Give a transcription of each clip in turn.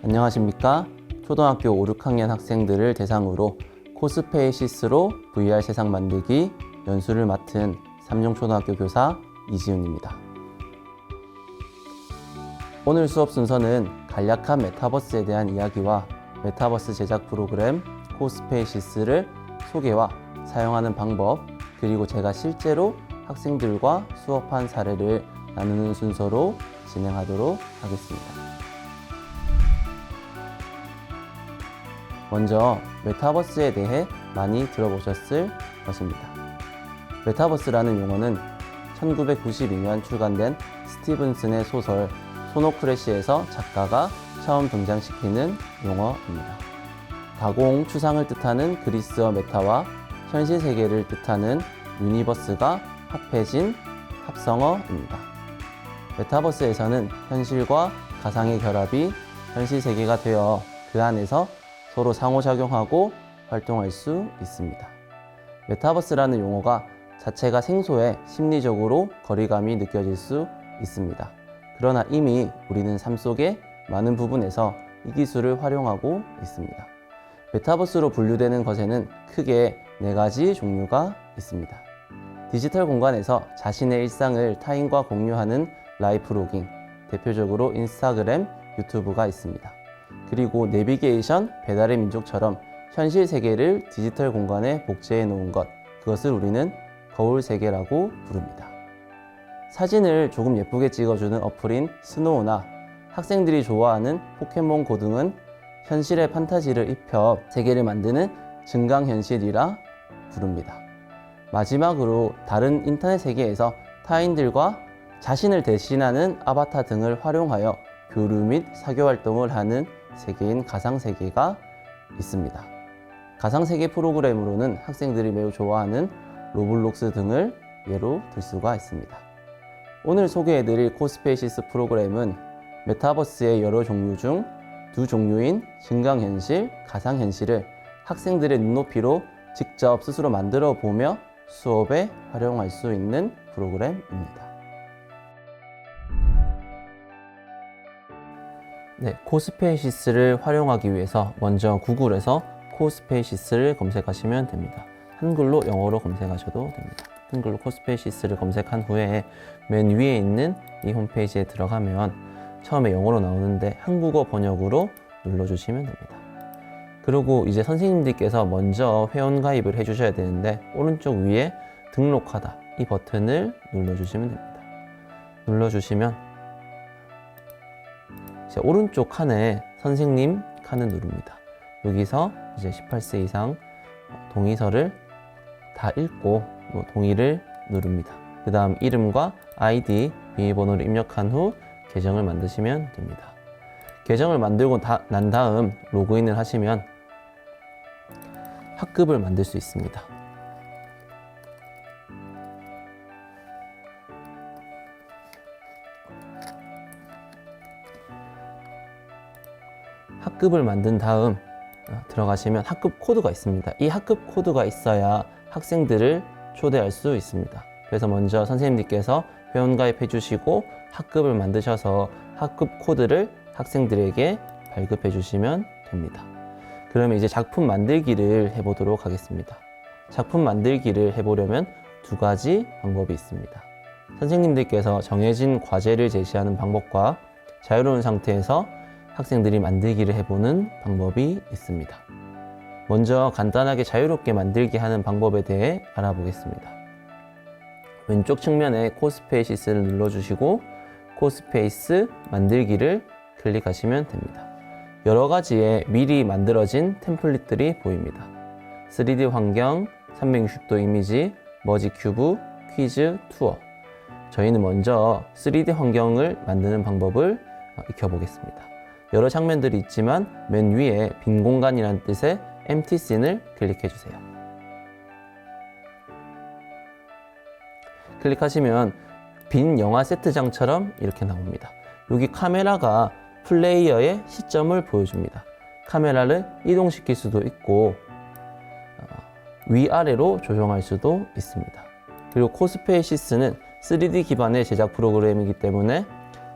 안녕하십니까? 초등학교 5, 6학년 학생들을 대상으로 코스페이시스로 VR 세상 만들기 연수를 맡은 삼룡초등학교 교사 이지훈입니다. 오늘 수업 순서는 간략한 메타버스에 대한 이야기와 메타버스 제작 프로그램 코스페이시스를 소개와 사용하는 방법, 그리고 제가 실제로 학생들과 수업한 사례를 나누는 순서로 진행하도록 하겠습니다. 먼저 메타버스에 대해 많이 들어보셨을 것입니다. 메타버스라는 용어는 1992년 출간된 스티븐슨의 소설 소노크래시에서 작가가 처음 등장시키는 용어입니다. 가공, 추상을 뜻하는 그리스어 메타와 현실 세계를 뜻하는 유니버스가 합해진 합성어입니다. 메타버스에서는 현실과 가상의 결합이 현실 세계가 되어 그 안에서 서로 상호작용하고 활동할 수 있습니다. 메타버스라는 용어가 자체가 생소해 심리적으로 거리감이 느껴질 수 있습니다. 그러나 이미 우리는 삶 속의 많은 부분에서 이 기술을 활용하고 있습니다. 메타버스로 분류되는 것에는 크게 4가지 종류가 있습니다. 디지털 공간에서 자신의 일상을 타인과 공유하는 라이프 로깅, 대표적으로 인스타그램, 유튜브가 있습니다. 그리고 내비게이션, 배달의 민족처럼 현실 세계를 디지털 공간에 복제해 놓은 것, 그것을 우리는 거울 세계라고 부릅니다. 사진을 조금 예쁘게 찍어주는 어플인 스노우나 학생들이 좋아하는 포켓몬고 등은 현실의 판타지를 입혀 세계를 만드는 증강현실이라 부릅니다. 마지막으로 다른 인터넷 세계에서 타인들과 자신을 대신하는 아바타 등을 활용하여 교류 및 사교활동을 하는 세계인 가상세계가 있습니다. 가상세계 프로그램으로는 학생들이 매우 좋아하는 로블록스 등을 예로 들 수가 있습니다. 오늘 소개해드릴 코스페이시스 프로그램은 메타버스의 여러 종류 중 2종류인 증강현실, 가상현실을 학생들의 눈높이로 직접 스스로 만들어 보며 수업에 활용할 수 있는 프로그램입니다. 코스페이시스를 활용하기 위해서 먼저 구글에서 코스페이시스를 검색하시면 됩니다. 한글로 영어로 검색하셔도 됩니다. 한글로 코스페이시스를 검색한 후에 맨 위에 있는 이 홈페이지에 들어가면 처음에 영어로 나오는데 한국어 번역으로 눌러주시면 됩니다. 그리고 이제 선생님들께서 먼저 회원가입을 해주셔야 되는데 오른쪽 위에 등록하다 이 버튼을 눌러주시면 됩니다. 눌러주시면 이제 오른쪽 칸에 선생님 칸을 누릅니다. 여기서 이제 18세 이상 동의서를 다 읽고 동의를 누릅니다. 그 다음 이름과 아이디, 비밀번호를 입력한 후 계정을 만드시면 됩니다. 계정을 만들고 난 다음 로그인을 하시면 학급을 만들 수 있습니다. 학급을 만든 다음 들어가시면 학급 코드가 있습니다. 이 학급 코드가 있어야 학생들을 초대할 수 있습니다. 그래서 먼저 선생님들께서 회원가입해 주시고 학급을 만드셔서 학급 코드를 학생들에게 발급해 주시면 됩니다. 그러면 이제 작품 만들기를 해보도록 하겠습니다. 작품 만들기를 해보려면 2가지 방법이 있습니다. 선생님들께서 정해진 과제를 제시하는 방법과 자유로운 상태에서 학생들이 만들기를 해보는 방법이 있습니다. 먼저 간단하게 자유롭게 만들기 하는 방법에 대해 알아보겠습니다. 왼쪽 측면에 코스페이시스를 눌러주시고 코스페이스 만들기를 클릭하시면 됩니다. 여러 가지의 미리 만들어진 템플릿들이 보입니다. 3D 환경, 360도 이미지, 머지 큐브, 퀴즈, 투어. 저희는 먼저 3D 환경을 만드는 방법을 익혀보겠습니다. 여러 장면들이 있지만 맨 위에 빈 공간이라는 뜻의 empty scene을 클릭해 주세요. 클릭하시면 빈 영화 세트장처럼 이렇게 나옵니다. 여기 카메라가 플레이어의 시점을 보여줍니다. 카메라를 이동시킬 수도 있고 위아래로 조정할 수도 있습니다. 그리고 코스페이시스는 3D 기반의 제작 프로그램이기 때문에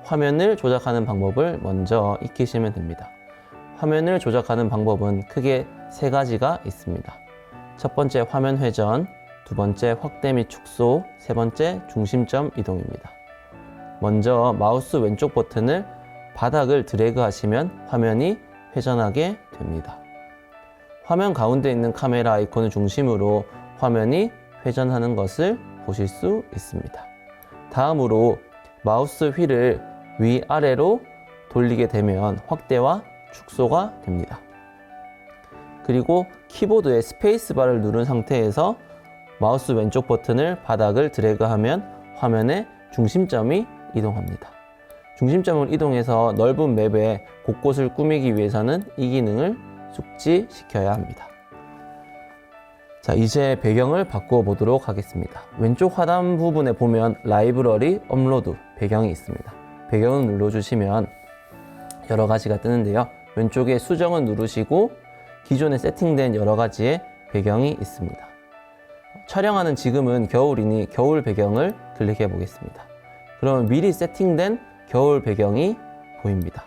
화면을 조작하는 방법을 먼저 익히시면 됩니다. 화면을 조작하는 방법은 크게 세 가지가 있습니다. 첫 번째 화면 회전, 두 번째 확대 및 축소, 세 번째 중심점 이동입니다. 먼저 마우스 왼쪽 버튼을 바닥을 드래그 하시면 화면이 회전하게 됩니다. 화면 가운데 있는 카메라 아이콘을 중심으로 화면이 회전하는 것을 보실 수 있습니다. 다음으로 마우스 휠을 위아래로 돌리게 되면 확대와 축소가 됩니다. 그리고 키보드의 스페이스바를 누른 상태에서 마우스 왼쪽 버튼을 바닥을 드래그하면 화면의 중심점이 이동합니다. 중심점을 이동해서 넓은 맵에 곳곳을 꾸미기 위해서는 이 기능을 숙지시켜야 합니다. 자, 이제 배경을 바꾸어 보도록 하겠습니다. 왼쪽 하단 부분에 보면 라이브러리 업로드 배경이 있습니다. 배경을 눌러주시면 여러 가지가 뜨는데요. 왼쪽에 수정을 누르시고 기존에 세팅된 여러 가지의 배경이 있습니다. 촬영하는 지금은 겨울이니 겨울 배경을 클릭해 보겠습니다. 그러면 미리 세팅된 겨울 배경이 보입니다.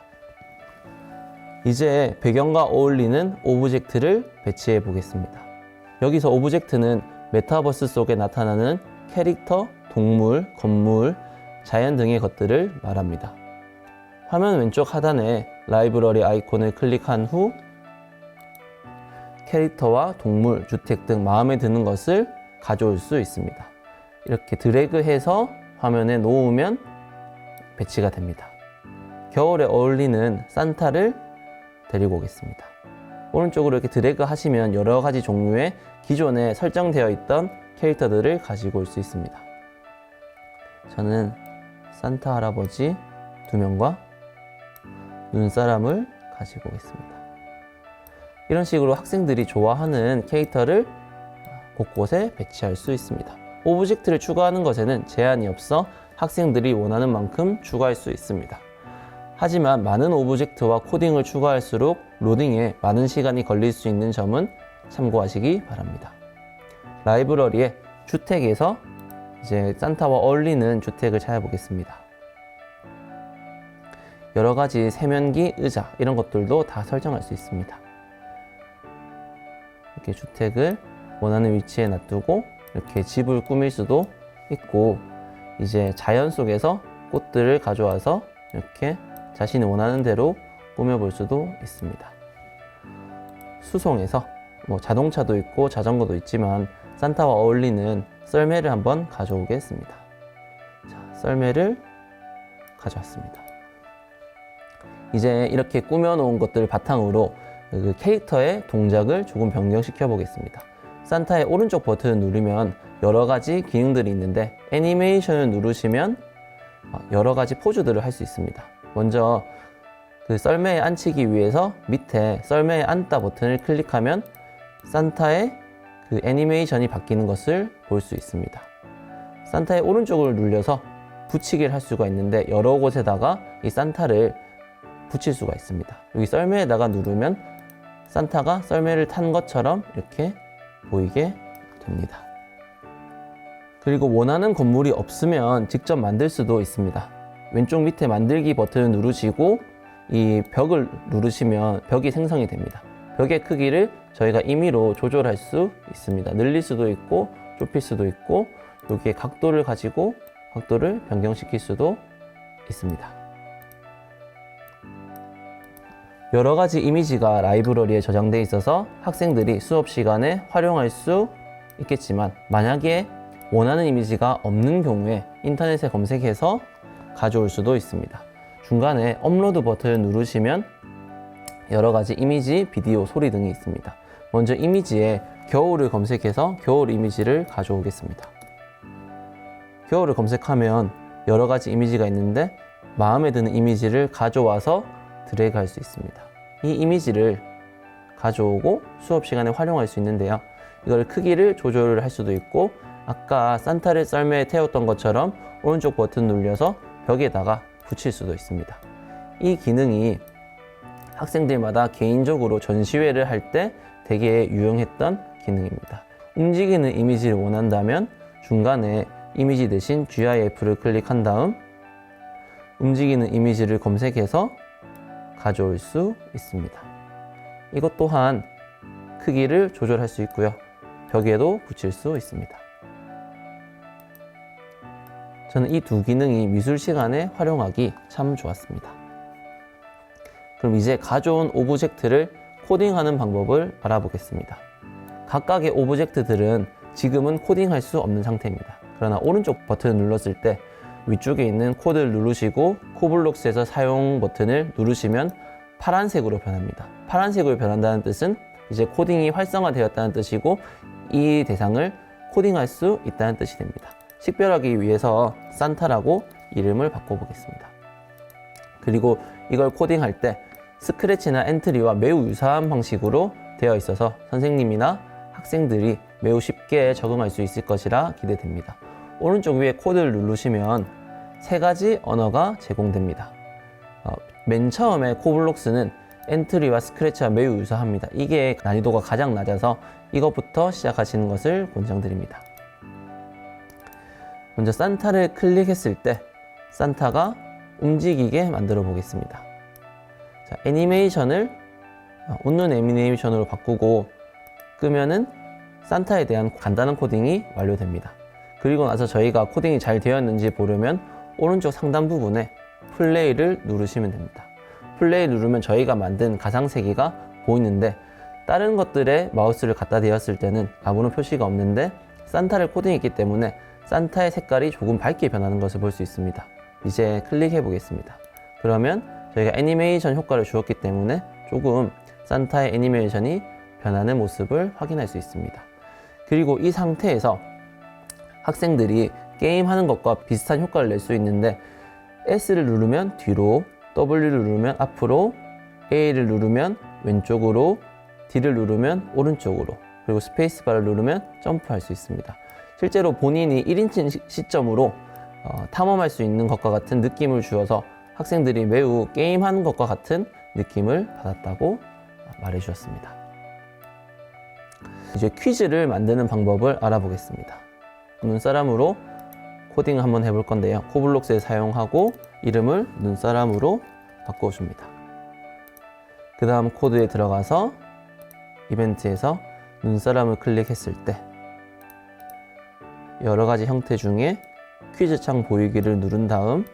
이제 배경과 어울리는 오브젝트를 배치해 보겠습니다. 여기서 오브젝트는 메타버스 속에 나타나는 캐릭터, 동물, 건물, 자연 등의 것들을 말합니다. 화면 왼쪽 하단에 라이브러리 아이콘을 클릭한 후 캐릭터와 동물, 주택 등 마음에 드는 것을 가져올 수 있습니다. 이렇게 드래그해서 화면에 놓으면 배치가 됩니다. 겨울에 어울리는 산타를 데리고 오겠습니다. 오른쪽으로 이렇게 드래그 하시면 여러 가지 종류의 기존에 설정되어 있던 캐릭터들을 가지고 올 수 있습니다. 저는 산타 할아버지 2명과 눈사람을 가지고 오겠습니다. 이런 식으로 학생들이 좋아하는 캐릭터를 곳곳에 배치할 수 있습니다. 오브젝트를 추가하는 것에는 제한이 없어 학생들이 원하는 만큼 추가할 수 있습니다. 하지만 많은 오브젝트와 코딩을 추가할수록 로딩에 많은 시간이 걸릴 수 있는 점은 참고하시기 바랍니다. 라이브러리의 주택에서 이제 산타와 어울리는 주택을 찾아보겠습니다. 여러 가지 세면기, 의자 이런 것들도 다 설정할 수 있습니다. 이렇게 주택을 원하는 위치에 놔두고 이렇게 집을 꾸밀 수도 있고, 이제 자연 속에서 꽃들을 가져와서 이렇게 자신이 원하는 대로 꾸며볼 수도 있습니다. 수송에서 자동차도 있고 자전거도 있지만 산타와 어울리는 썰매를 한번 가져오겠습니다. 자, 썰매를 가져왔습니다. 이제 이렇게 꾸며놓은 것들을 바탕으로 그 캐릭터의 동작을 조금 변경시켜 보겠습니다. 산타의 오른쪽 버튼을 누르면 여러 가지 기능들이 있는데 애니메이션을 누르시면 여러 가지 포즈들을 할 수 있습니다. 먼저 그 썰매에 앉히기 위해서 밑에 썰매에 앉다 버튼을 클릭하면 산타의 그 애니메이션이 바뀌는 것을 볼 수 있습니다. 산타의 오른쪽을 눌려서 붙이기를 할 수가 있는데 여러 곳에다가 이 산타를 붙일 수가 있습니다. 여기 썰매에다가 누르면 산타가 썰매를 탄 것처럼 이렇게 보이게 됩니다. 그리고 원하는 건물이 없으면 직접 만들 수도 있습니다. 왼쪽 밑에 만들기 버튼을 누르시고 이 벽을 누르시면 벽이 생성이 됩니다. 벽의 크기를 저희가 임의로 조절할 수 있습니다. 늘릴 수도 있고 좁힐 수도 있고 여기에 각도를 가지고 각도를 변경시킬 수도 있습니다. 여러 가지 이미지가 라이브러리에 저장되어 있어서 학생들이 수업 시간에 활용할 수 있겠지만 만약에 원하는 이미지가 없는 경우에 인터넷에 검색해서 가져올 수도 있습니다. 중간에 업로드 버튼을 누르시면 여러 가지 이미지, 비디오, 소리 등이 있습니다. 먼저 이미지에 겨울을 검색해서 겨울 이미지를 가져오겠습니다. 겨울을 검색하면 여러 가지 이미지가 있는데 마음에 드는 이미지를 가져와서 드래그 할 수 있습니다. 이 이미지를 가져오고 수업 시간에 활용할 수 있는데요. 이걸 크기를 조절을 할 수도 있고 아까 산타를 썰매에 태웠던 것처럼 오른쪽 버튼 눌려서 벽에다가 붙일 수도 있습니다. 이 기능이 학생들마다 개인적으로 전시회를 할 때 되게 유용했던 기능입니다. 움직이는 이미지를 원한다면 중간에 이미지 대신 GIF를 클릭한 다음 움직이는 이미지를 검색해서 가져올 수 있습니다. 이것 또한 크기를 조절할 수 있고요. 벽에도 붙일 수 있습니다. 저는 이 두 기능이 미술 시간에 활용하기 참 좋았습니다. 그럼 이제 가져온 오브젝트를 코딩하는 방법을 알아보겠습니다. 각각의 오브젝트들은 지금은 코딩할 수 없는 상태입니다. 그러나 오른쪽 버튼을 눌렀을 때 위쪽에 있는 코드를 누르시고 코블록스에서 사용 버튼을 누르시면 파란색으로 변합니다. 파란색으로 변한다는 뜻은 이제 코딩이 활성화되었다는 뜻이고 이 대상을 코딩할 수 있다는 뜻이 됩니다. 식별하기 위해서 산타라고 이름을 바꿔보겠습니다. 그리고 이걸 코딩할 때 스크래치나 엔트리와 매우 유사한 방식으로 되어 있어서 선생님이나 학생들이 매우 쉽게 적응할 수 있을 것이라 기대됩니다. 오른쪽 위에 코드를 누르시면 세 가지 언어가 제공됩니다. 맨 처음에 코블록스는 엔트리와 스크래치와 매우 유사합니다. 이게 난이도가 가장 낮아서 이것부터 시작하시는 것을 권장드립니다. 먼저 산타를 클릭했을 때 산타가 움직이게 만들어 보겠습니다. 자, 애니메이션을 웃는 애니메이션으로 바꾸고 끄면은 산타에 대한 간단한 코딩이 완료됩니다. 그리고 나서 저희가 코딩이 잘 되었는지 보려면 오른쪽 상단 부분에 플레이를 누르시면 됩니다. 플레이 누르면 저희가 만든 가상세계가 보이는데 다른 것들에 마우스를 갖다 대었을 때는 아무런 표시가 없는데 산타를 코딩했기 때문에 산타의 색깔이 조금 밝게 변하는 것을 볼 수 있습니다. 이제 클릭해 보겠습니다. 그러면 저희가 애니메이션 효과를 주었기 때문에 조금 산타의 애니메이션이 변하는 모습을 확인할 수 있습니다. 그리고 이 상태에서 학생들이 게임하는 것과 비슷한 효과를 낼 수 있는데 S를 누르면 뒤로, W를 누르면 앞으로, A를 누르면 왼쪽으로, D를 누르면 오른쪽으로, 그리고 스페이스바를 누르면 점프할 수 있습니다. 실제로 본인이 1인칭 시점으로 탐험할 수 있는 것과 같은 느낌을 주어서 학생들이 매우 게임하는 것과 같은 느낌을 받았다고 말해 주셨습니다. 이제 퀴즈를 만드는 방법을 알아보겠습니다. 눈사람으로 코딩을 한번 해볼 건데요. 코블록스에 사용하고 이름을 눈사람으로 바꿔줍니다. 그 다음 코드에 들어가서 이벤트에서 눈사람을 클릭했을 때 여러 가지 형태 중에 퀴즈 창 보이기를 누른 다음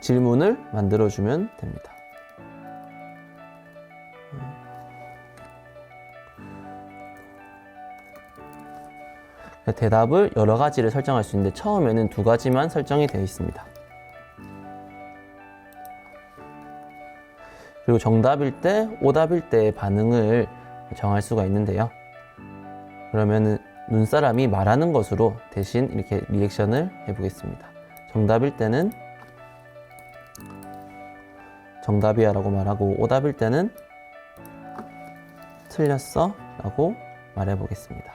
질문을 만들어주면 됩니다. 대답을 여러 가지를 설정할 수 있는데 처음에는 두 가지만 설정이 되어 있습니다. 그리고 정답일 때, 오답일 때의 반응을 정할 수가 있는데요. 그러면은 눈사람이 말하는 것으로 대신 이렇게 리액션을 해보겠습니다. 정답일 때는 정답이야 라고 말하고 오답일 때는 틀렸어 라고 말해보겠습니다.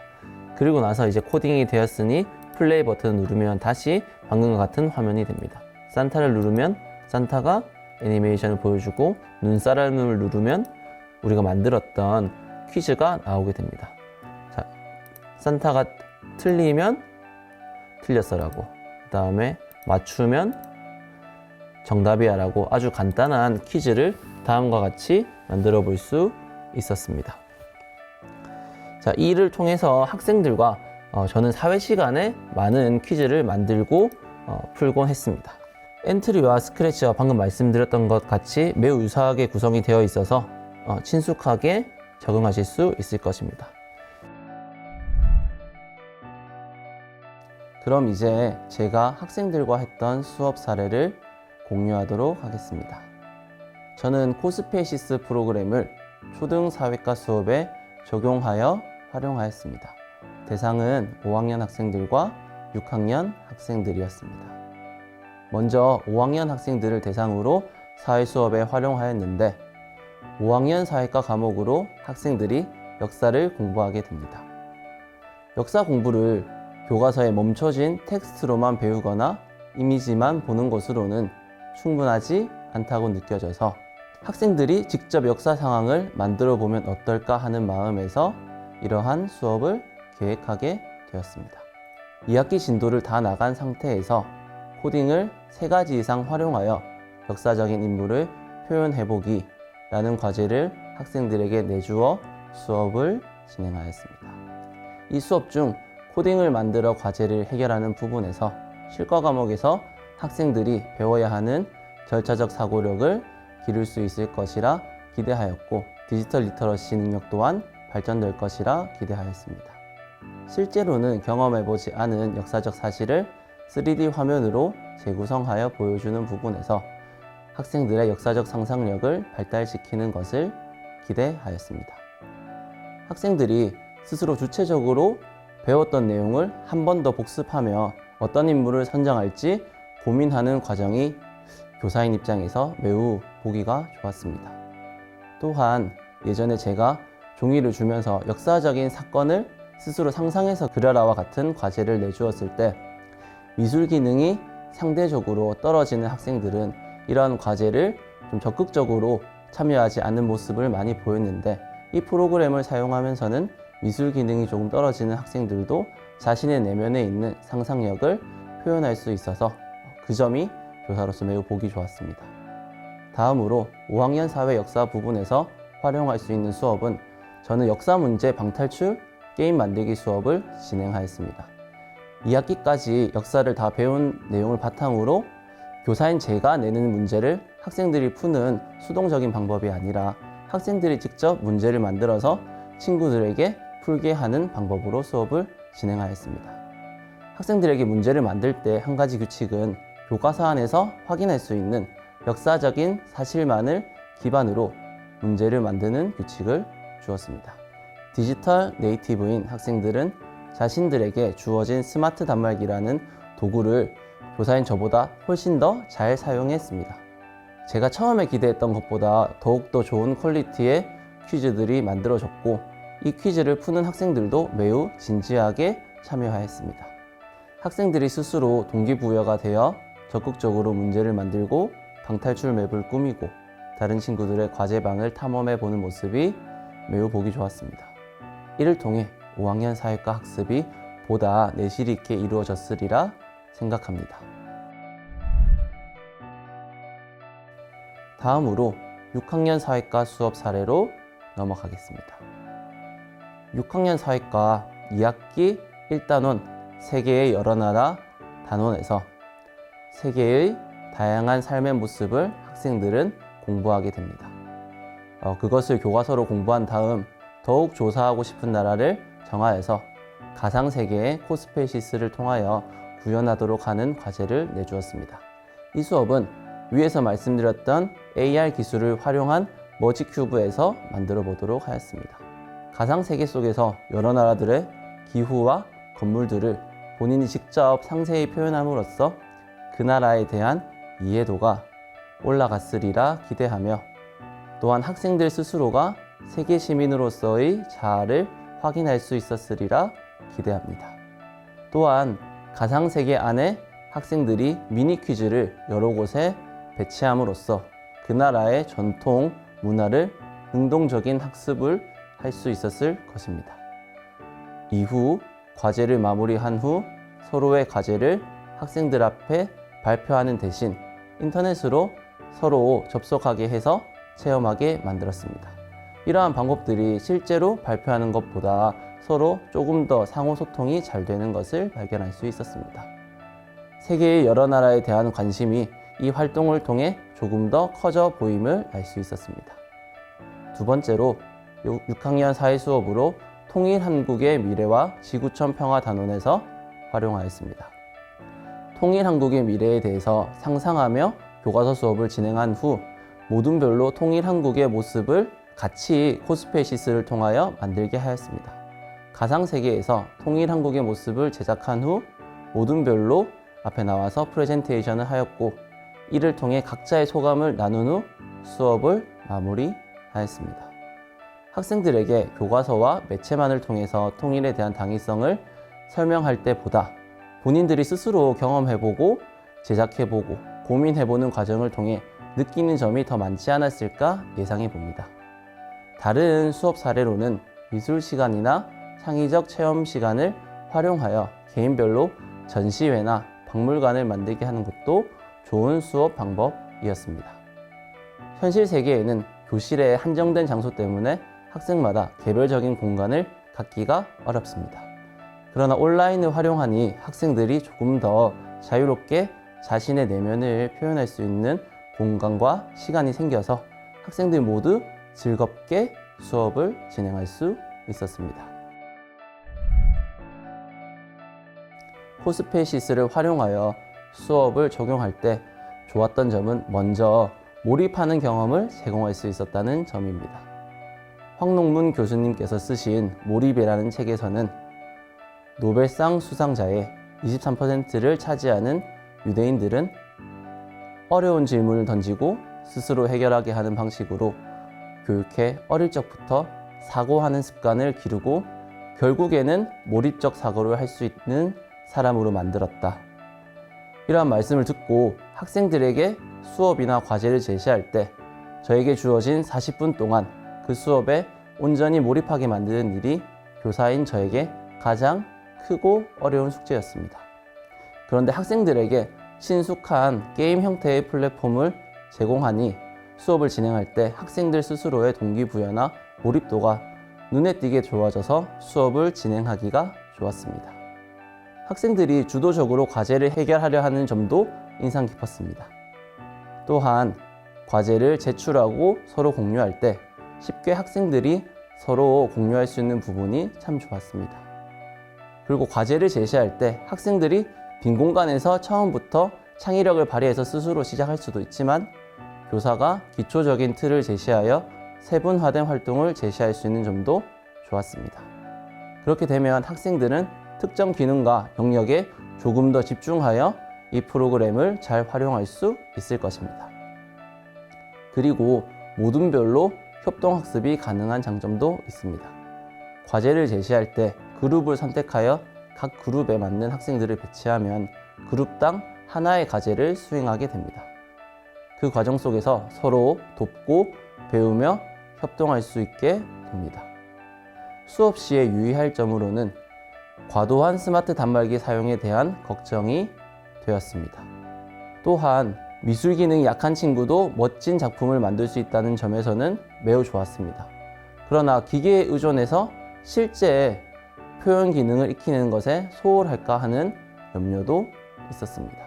그리고 나서 이제 코딩이 되었으니 플레이 버튼을 누르면 다시 방금과 같은 화면이 됩니다. 산타를 누르면 산타가 애니메이션을 보여주고 눈사람을 누르면 우리가 만들었던 퀴즈가 나오게 됩니다. 자, 산타가 틀리면 틀렸어 라고, 그 다음에 맞추면 정답이야 라고 아주 간단한 퀴즈를 다음과 같이 만들어 볼 수 있었습니다. 자, 이 일을 통해서 학생들과 저는 사회 시간에 많은 퀴즈를 만들고 풀곤 했습니다. 엔트리와 스크래치와 방금 말씀드렸던 것 같이 매우 유사하게 구성이 되어 있어서 친숙하게 적응하실 수 있을 것입니다. 그럼 이제 제가 학생들과 했던 수업 사례를 공유하도록 하겠습니다. 저는 코스페이시스 프로그램을 초등사회과 수업에 적용하여 활용하였습니다. 대상은 5학년 학생들과 6학년 학생들이었습니다. 먼저 5학년 학생들을 대상으로 사회 수업에 활용하였는데 5학년 사회과 과목으로 학생들이 역사를 공부하게 됩니다. 역사 공부를 교과서에 멈춰진 텍스트로만 배우거나 이미지만 보는 것으로는 충분하지 않다고 느껴져서 학생들이 직접 역사 상황을 만들어 보면 어떨까 하는 마음에서 이러한 수업을 계획하게 되었습니다. 2학기 진도를 다 나간 상태에서 코딩을 3가지 이상 활용하여 역사적인 인물을 표현해보기 라는 과제를 학생들에게 내주어 수업을 진행하였습니다. 이 수업 중 코딩을 만들어 과제를 해결하는 부분에서 실과 과목에서 학생들이 배워야 하는 절차적 사고력을 기를 수 있을 것이라 기대하였고, 디지털 리터러시 능력 또한 발전될 것이라 기대하였습니다. 실제로는 경험해보지 않은 역사적 사실을 3D 화면으로 재구성하여 보여주는 부분에서 학생들의 역사적 상상력을 발달시키는 것을 기대하였습니다. 학생들이 스스로 주체적으로 배웠던 내용을 한 번 더 복습하며 어떤 인물을 선정할지 고민하는 과정이 교사인 입장에서 매우 보기가 좋았습니다. 또한 예전에 제가 종이를 주면서 역사적인 사건을 스스로 상상해서 그려라와 같은 과제를 내주었을 때 미술 기능이 상대적으로 떨어지는 학생들은 이러한 과제를 좀 적극적으로 참여하지 않는 모습을 많이 보였는데, 이 프로그램을 사용하면서는 미술 기능이 조금 떨어지는 학생들도 자신의 내면에 있는 상상력을 표현할 수 있어서 그 점이 교사로서 매우 보기 좋았습니다. 다음으로 5학년 사회 역사 부분에서 활용할 수 있는 수업은 저는 역사 문제 방탈출 게임 만들기 수업을 진행하였습니다. 2학기까지 역사를 다 배운 내용을 바탕으로 교사인 제가 내는 문제를 학생들이 푸는 수동적인 방법이 아니라 학생들이 직접 문제를 만들어서 친구들에게 풀게 하는 방법으로 수업을 진행하였습니다. 학생들에게 문제를 만들 때 한 가지 규칙은 교과서 안에서 확인할 수 있는 역사적인 사실만을 기반으로 문제를 만드는 규칙을 주었습니다. 디지털 네이티브인 학생들은 자신들에게 주어진 스마트 단말기라는 도구를 교사인 저보다 훨씬 더 잘 사용했습니다. 제가 처음에 기대했던 것보다 더욱더 좋은 퀄리티의 퀴즈들이 만들어졌고, 이 퀴즈를 푸는 학생들도 매우 진지하게 참여하였습니다. 학생들이 스스로 동기부여가 되어 적극적으로 문제를 만들고 방탈출 맵을 꾸미고 다른 친구들의 과제방을 탐험해보는 모습이 매우 보기 좋았습니다. 이를 통해 5학년 사회과 학습이 보다 내실 있게 이루어졌으리라 생각합니다. 다음으로 6학년 사회과 수업 사례로 넘어가겠습니다. 6학년 사회과 2학기 1단원 세계의 여러 나라 단원에서 세계의 다양한 삶의 모습을 학생들은 공부하게 됩니다. 그것을 교과서로 공부한 다음 더욱 조사하고 싶은 나라를 정하여서 가상세계의 코스페시스를 통하여 구현하도록 하는 과제를 내주었습니다. 이 수업은 위에서 말씀드렸던 AR 기술을 활용한 머지큐브에서 만들어 보도록 하였습니다. 가상세계 속에서 여러 나라들의 기후와 건물들을 본인이 직접 상세히 표현함으로써 그 나라에 대한 이해도가 올라갔으리라 기대하며, 또한 학생들 스스로가 세계 시민으로서의 자아를 확인할 수 있었으리라 기대합니다. 또한 가상세계 안에 학생들이 미니 퀴즈를 여러 곳에 배치함으로써 그 나라의 전통 문화를 능동적인 학습을 할 수 있었을 것입니다. 이후 과제를 마무리한 후 서로의 과제를 학생들 앞에 발표하는 대신 인터넷으로 서로 접속하게 해서 체험하게 만들었습니다. 이러한 방법들이 실제로 발표하는 것보다 서로 조금 더 상호 소통이 잘 되는 것을 발견할 수 있었습니다. 세계의 여러 나라에 대한 관심이 이 활동을 통해 조금 더 커져 보임을 알 수 있었습니다. 두 번째로 6학년 사회 수업으로 통일 한국의 미래와 지구촌 평화 단원에서 활용하였습니다. 통일 한국의 미래에 대해서 상상하며 교과서 수업을 진행한 후 모둠별로 통일 한국의 모습을 같이 코스페시스를 통하여 만들게 하였습니다. 가상세계에서 통일 한국의 모습을 제작한 후 모둠별로 앞에 나와서 프레젠테이션을 하였고, 이를 통해 각자의 소감을 나눈 후 수업을 마무리하였습니다. 학생들에게 교과서와 매체만을 통해서 통일에 대한 당위성을 설명할 때보다 본인들이 스스로 경험해보고 제작해보고 고민해보는 과정을 통해 느끼는 점이 더 많지 않았을까 예상해 봅니다. 다른 수업 사례로는 미술 시간이나 창의적 체험 시간을 활용하여 개인별로 전시회나 박물관을 만들게 하는 것도 좋은 수업 방법이었습니다. 현실 세계에는 교실의 한정된 장소 때문에 학생마다 개별적인 공간을 갖기가 어렵습니다. 그러나 온라인을 활용하니 학생들이 조금 더 자유롭게 자신의 내면을 표현할 수 있는 공간과 시간이 생겨서 학생들 모두 즐겁게 수업을 진행할 수 있었습니다. 코스페시스를 활용하여 수업을 적용할 때 좋았던 점은 먼저 몰입하는 경험을 제공할 수 있었다는 점입니다. 황농문 교수님께서 쓰신 몰입이라는 책에서는 노벨상 수상자의 23%를 차지하는 유대인들은 어려운 질문을 던지고 스스로 해결하게 하는 방식으로 교육해 어릴 적부터 사고하는 습관을 기르고 결국에는 몰입적 사고를 할 수 있는 사람으로 만들었다. 이러한 말씀을 듣고 학생들에게 수업이나 과제를 제시할 때 저에게 주어진 40분 동안 그 수업에 온전히 몰입하게 만드는 일이 교사인 저에게 가장 크고 어려운 숙제였습니다. 그런데 학생들에게 친숙한 게임 형태의 플랫폼을 제공하니 수업을 진행할 때 학생들 스스로의 동기부여나 몰입도가 눈에 띄게 좋아져서 수업을 진행하기가 좋았습니다. 학생들이 주도적으로 과제를 해결하려 하는 점도 인상 깊었습니다. 또한 과제를 제출하고 서로 공유할 때 쉽게 학생들이 서로 공유할 수 있는 부분이 참 좋았습니다. 그리고 과제를 제시할 때 학생들이 빈 공간에서 처음부터 창의력을 발휘해서 스스로 시작할 수도 있지만 교사가 기초적인 틀을 제시하여 세분화된 활동을 제시할 수 있는 점도 좋았습니다. 그렇게 되면 학생들은 특정 기능과 영역에 조금 더 집중하여 이 프로그램을 잘 활용할 수 있을 것입니다. 그리고 모둠별로 협동학습이 가능한 장점도 있습니다. 과제를 제시할 때 그룹을 선택하여 각 그룹에 맞는 학생들을 배치하면 그룹당 하나의 과제를 수행하게 됩니다. 그 과정 속에서 서로 돕고 배우며 협동할 수 있게 됩니다. 수업 시에 유의할 점으로는 과도한 스마트 단말기 사용에 대한 걱정이 되었습니다. 또한 미술 기능이 약한 친구도 멋진 작품을 만들 수 있다는 점에서는 매우 좋았습니다. 그러나 기계에 의존해서 실제 표현 기능을 익히는 것에 소홀할까 하는 염려도 있었습니다.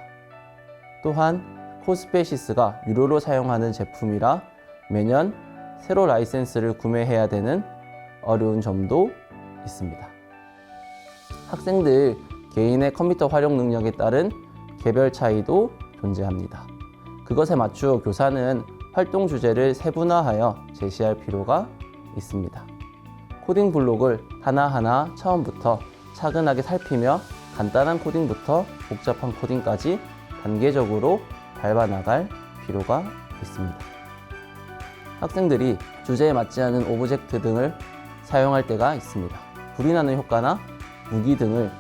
또한 코스페시스가 유료로 사용하는 제품이라 매년 새로 라이센스를 구매해야 되는 어려운 점도 있습니다. 학생들 개인의 컴퓨터 활용 능력에 따른 개별 차이도 존재합니다. 그것에 맞추어 교사는 활동 주제를 세분화하여 제시할 필요가 있습니다. 코딩 블록을 하나하나 처음부터 차근하게 살피며 간단한 코딩부터 복잡한 코딩까지 단계적으로 밟아나갈 필요가 있습니다. 학생들이 주제에 맞지 않은 오브젝트 등을 사용할 때가 있습니다. 불이 나는 효과나 무기 등을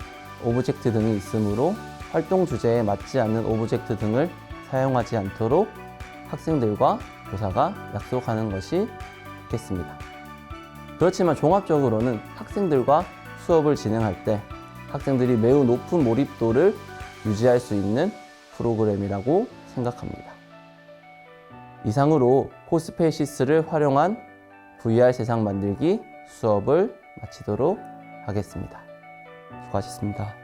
오브젝트 등이 있으므로 활동 주제에 맞지 않는 오브젝트 등을 사용하지 않도록 학생들과 교사가 약속하는 것이 좋겠습니다. 그렇지만 종합적으로는 학생들과 수업을 진행할 때 학생들이 매우 높은 몰입도를 유지할 수 있는 프로그램이라고 생각합니다. 이상으로 코스페시스를 활용한 VR 세상 만들기 수업을 마치도록 하겠습니다. 수고하셨습니다.